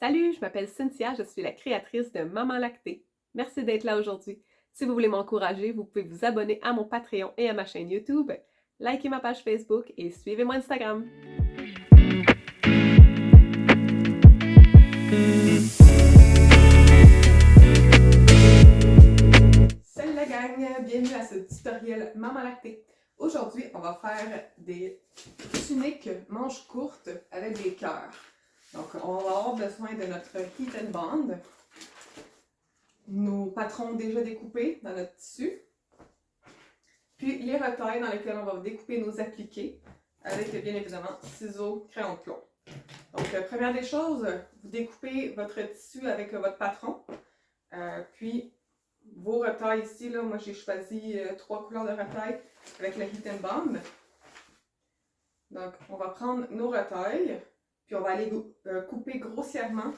Salut, je m'appelle Cynthia, je suis la créatrice de Maman Lactée. Merci d'être là aujourd'hui. Si vous voulez m'encourager, vous pouvez vous abonner à mon Patreon et à ma chaîne YouTube, liker ma page Facebook et suivez-moi Instagram. Salut la gang, bienvenue à ce tutoriel Maman Lactée. Aujourd'hui, on va faire des tuniques manches courtes avec des cœurs. Donc, on va avoir besoin de notre Heat and Bond, nos patrons déjà découpés dans notre tissu, puis les retailles dans lesquelles on va découper nos appliqués avec bien évidemment ciseaux, crayon de plomb. Donc, première des choses, vous découpez votre tissu avec votre patron, puis vos retailles ici, là, moi j'ai choisi 3 couleurs de retailles avec le Heat and Bond. Donc, on va prendre nos retailles, puis on va aller couper grossièrement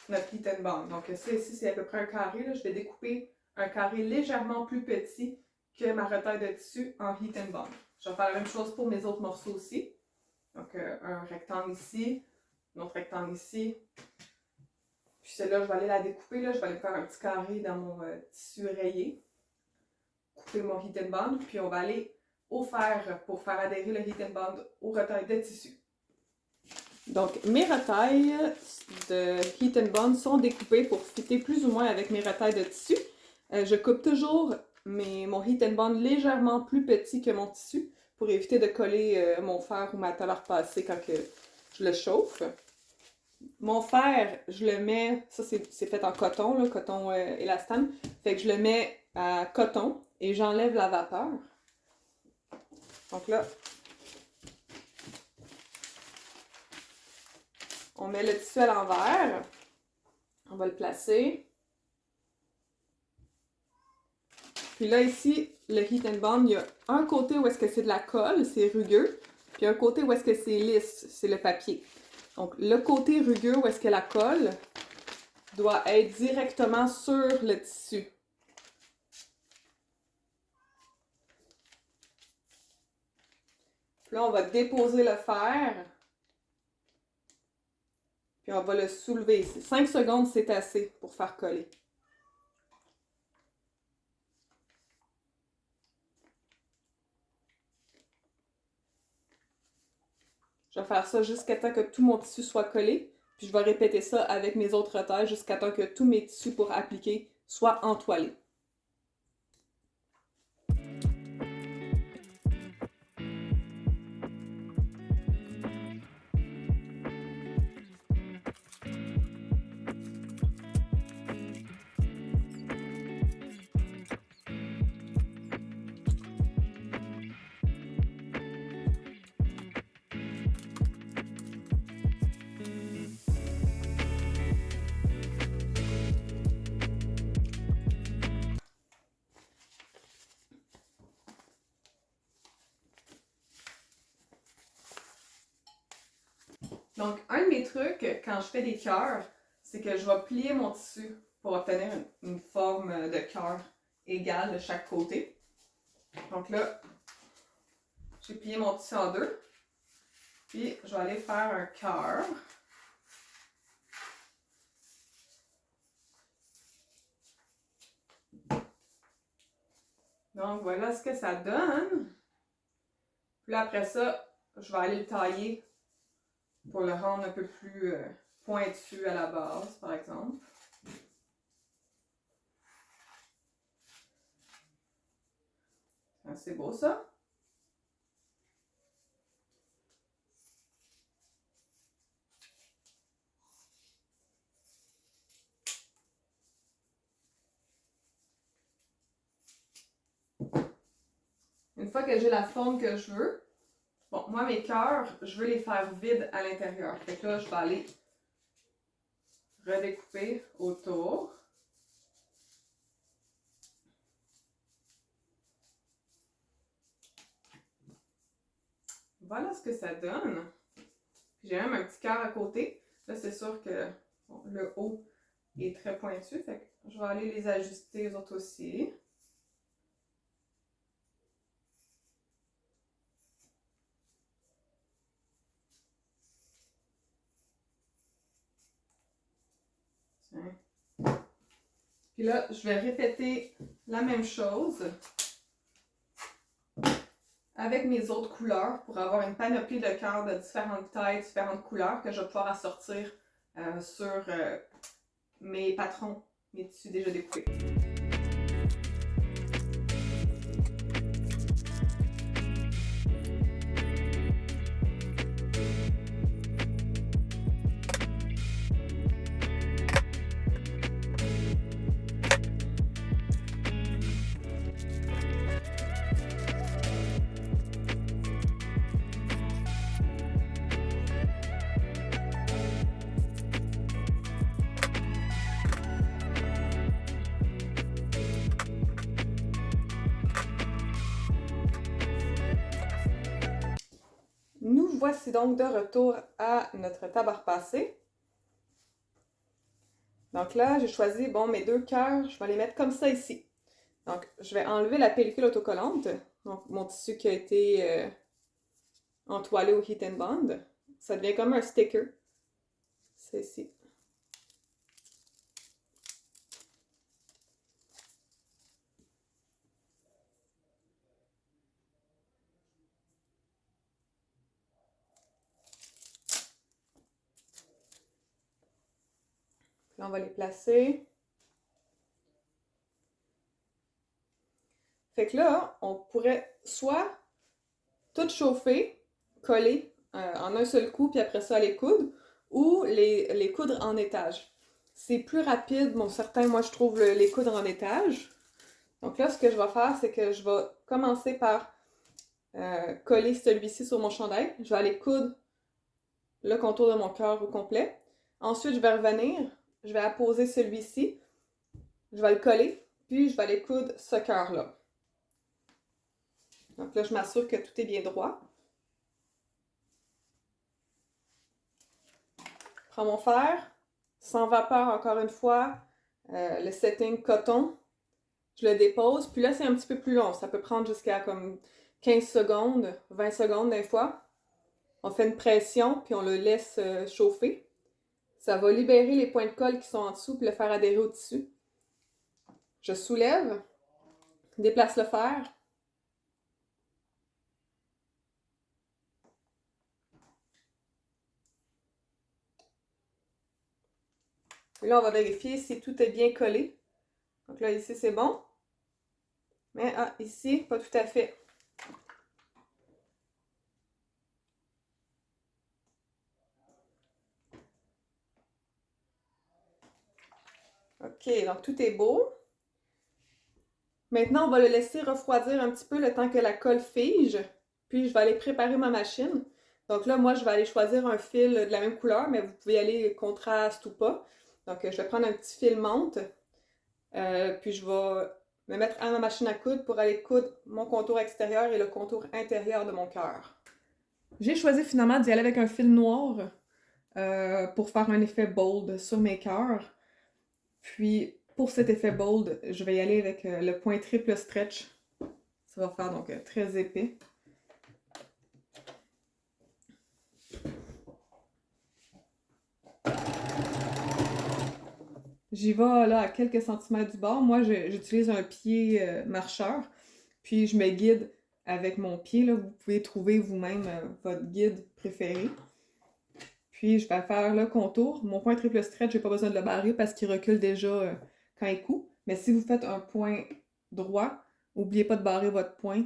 notre Heat and Bond. Donc, ça ici, c'est à peu près un carré. Là. Je vais découper un carré légèrement plus petit que ma retaille de tissu en Heat and Bond. Je vais faire la même chose pour mes autres morceaux aussi. Donc, un rectangle ici, un autre rectangle ici. Puis celle-là, je vais aller la découper. Là. Je vais aller faire un petit carré dans mon tissu rayé. Couper mon Heat and Bond. Puis on va aller au fer pour faire adhérer le Heat and Bond aux retailles de tissu. Donc, mes retailles de Heat and Bond sont découpées pour fitter plus ou moins avec mes retailles de tissu. Je coupe toujours mon Heat and Bond légèrement plus petit que mon tissu pour éviter de coller mon fer ou ma tôle passée quand je le chauffe. Mon fer, je le mets, ça c'est fait en coton, là, coton élastane, fait que je le mets à coton et j'enlève la vapeur. Donc là, on met le tissu à l'envers, on va le placer. Puis là, ici, le Heat and Bond, il y a un côté où est-ce que c'est de la colle, c'est rugueux, puis un côté où est-ce que c'est lisse, c'est le papier. Donc, le côté rugueux où est-ce que la colle doit être directement sur le tissu. Puis là, on va déposer le fer. Puis on va le soulever ici. 5 secondes, c'est assez pour faire coller. Je vais faire ça jusqu'à temps que tout mon tissu soit collé. Puis je vais répéter ça avec mes autres retailles jusqu'à temps que tous mes tissus pour appliquer soient entoilés. Donc, un de mes trucs quand je fais des cœurs, c'est que je vais plier mon tissu pour obtenir une forme de cœur égale de chaque côté. Donc là, j'ai plié mon tissu en deux. Puis, je vais aller faire un cœur. Donc, voilà ce que ça donne. Puis là, après ça, je vais aller le tailler pour le rendre un peu plus pointu à la base, par exemple. C'est beau ça. Une fois que j'ai la forme que je veux, bon, moi mes cœurs, je veux les faire vides à l'intérieur. Fait que là, je vais aller redécouper autour. Voilà ce que ça donne. J'ai même un petit cœur à côté. Là, c'est sûr que bon, le haut est très pointu. Fait que je vais aller les ajuster les autres aussi. Tiens. Puis là, je vais répéter la même chose avec mes autres couleurs pour avoir une panoplie de cœurs de différentes tailles, différentes couleurs que je vais pouvoir assortir sur mes patrons, mes tissus déjà découpés. Nous voici donc de retour à notre table à repasser. Donc là, j'ai choisi, bon, mes 2 cœurs, je vais les mettre comme ça ici. Donc, je vais enlever la pellicule autocollante, donc mon tissu qui a été entoilé au Heat and Bond. Ça devient comme un sticker. C'est ici. Là, on va les placer. Fait que là, on pourrait soit tout chauffer, coller en un seul coup, puis après ça les coudre, ou les coudre en étage. C'est plus rapide, bon certain, moi je trouve les coudre en étage. Donc là, ce que je vais faire, c'est que je vais commencer par coller celui-ci sur mon chandail. Je vais aller coudre le contour de mon cœur au complet. Ensuite, je vais revenir, je vais apposer celui-ci, je vais le coller, puis je vais aller coudre ce cœur-là. Donc là, je m'assure que tout est bien droit. Je prends mon fer, sans vapeur encore une fois, le setting coton. Je le dépose, puis là, c'est un petit peu plus long. Ça peut prendre jusqu'à comme 15 secondes, 20 secondes des fois. On fait une pression, puis on le laisse chauffer. Ça va libérer les points de colle qui sont en dessous, puis le faire adhérer au tissu. Je soulève, déplace le fer. Et là, on va vérifier si tout est bien collé. Donc là, ici, c'est bon. Mais ici, pas tout à fait. OK, donc tout est beau. Maintenant, on va le laisser refroidir un petit peu le temps que la colle fige. Puis, je vais aller préparer ma machine. Donc là, moi, je vais aller choisir un fil de la même couleur, mais vous pouvez y aller contraste ou pas. Donc, je vais prendre un petit fil menthe. Puis, je vais me mettre à ma machine à coudre pour aller coudre mon contour extérieur et le contour intérieur de mon cœur. J'ai choisi finalement d'y aller avec un fil noir pour faire un effet bold sur mes cœurs. Puis, pour cet effet bold, je vais y aller avec le point triple stretch. Ça va faire donc très épais. J'y vais là à quelques centimètres du bord. Moi, j'utilise un pied marcheur. Puis, je me guide avec mon pied. Là. Vous pouvez trouver vous-même votre guide préféré. Puis, je vais faire le contour. Mon point triple stretch, j'ai pas besoin de le barrer parce qu'il recule déjà quand il coud. Mais si vous faites un point droit, n'oubliez pas de barrer votre point,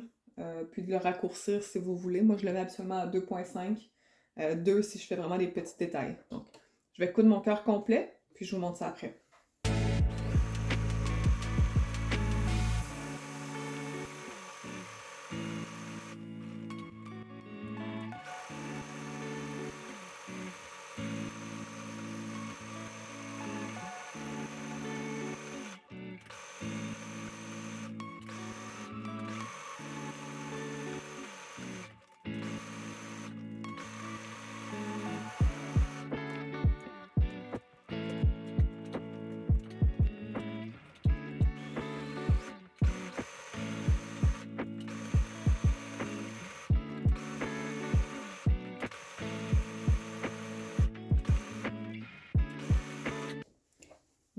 puis de le raccourcir si vous voulez. Moi, je le mets absolument à 2,5. 2 si je fais vraiment des petits détails. Donc, je vais coudre mon cœur complet, puis je vous montre ça après.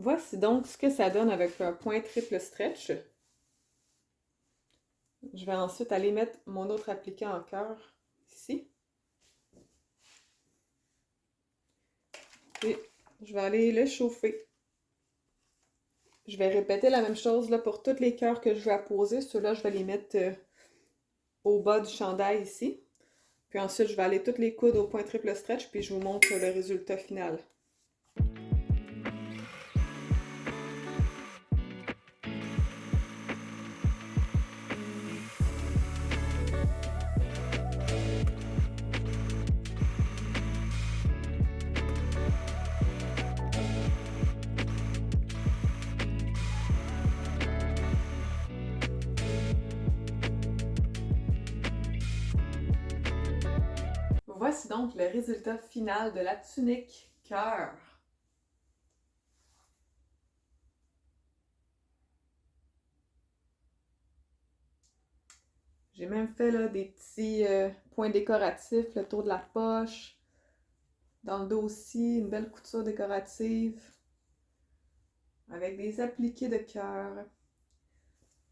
Voici donc ce que ça donne avec un point triple stretch. Je vais ensuite aller mettre mon autre appliqué en cœur ici. Et je vais aller le chauffer. Je vais répéter la même chose là, pour tous les cœurs que je vais apposer. Ceux-là, je vais les mettre au bas du chandail ici. Puis ensuite, je vais aller toutes les coudes au point triple stretch, puis je vous montre le résultat final. Voici donc le résultat final de la tunique cœur. J'ai même fait là, des petits points décoratifs, le tour de la poche. Dans le dos aussi, une belle couture décorative. Avec des appliqués de cœur.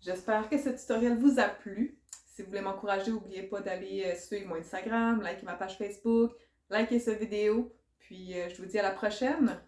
J'espère que ce tutoriel vous a plu. Si vous voulez m'encourager, n'oubliez pas d'aller suivre mon Instagram, liker ma page Facebook, liker cette vidéo. Puis je vous dis à la prochaine!